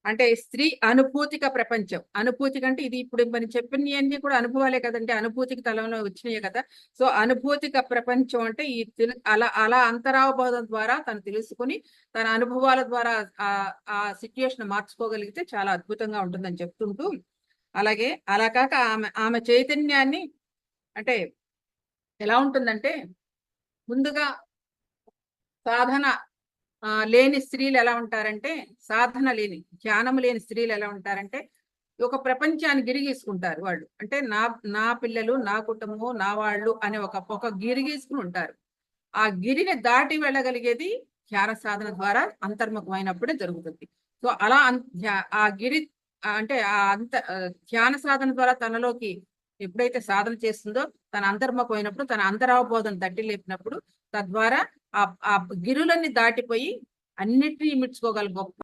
అంటే స్త్రీ అనుభూతిక ప్రపంచం. అనుభూతిక అంటే ఇది ఇప్పుడు మనం చెప్పినయన్నీ కూడా అనుభవాలే కదండీ! అనుభూతికి తలంలో వచ్చినయే కదా! సో, అనుభూతిక ప్రపంచం అంటే ఈ అలా అలా అంతరావబోధం ద్వారా తను తెలుసుకొని, తన అనుభవాల ద్వారా ఆ సిట్యుయేషన్ మార్చుకోగలిగితే చాలా అద్భుతంగా ఉంటుందని చెప్తుంటూ, అలాగే అలా కాక ఆమె ఆమె చైతన్యాన్ని అంటే ఎలా ఉంటుందంటే, ముందుగా సాధన లేని స్త్రీలు ఎలా ఉంటారంటే, సాధన లేని, ధ్యానం లేని స్త్రీలు ఎలా ఉంటారంటే, ఒక ప్రపంచాన్ని గిరిగీసుకుంటారు వాళ్ళు. అంటే నా నా పిల్లలు, నా కుటుంబం, నా వాళ్ళు అనే ఒక గిరి గీసుకొని ఉంటారు. ఆ గిరిని దాటి వెళ్ళగలిగేది ధ్యాన సాధన ద్వారా అంతర్ముఖమైనప్పుడే జరుగుతుంది. సో, అలా ఆ గిరి అంటే ధ్యాన సాధన ద్వారా తనలోకి ఎప్పుడైతే సాధన చేస్తుందో, తన అంతర్ముఖమైనప్పుడు, తన అంతరావబోధం తట్టి లేపినప్పుడు, తద్వారా ఆ గిరులన్నీ దాటిపోయి అన్నిటిని ఇమిడ్చుకోగల గొప్ప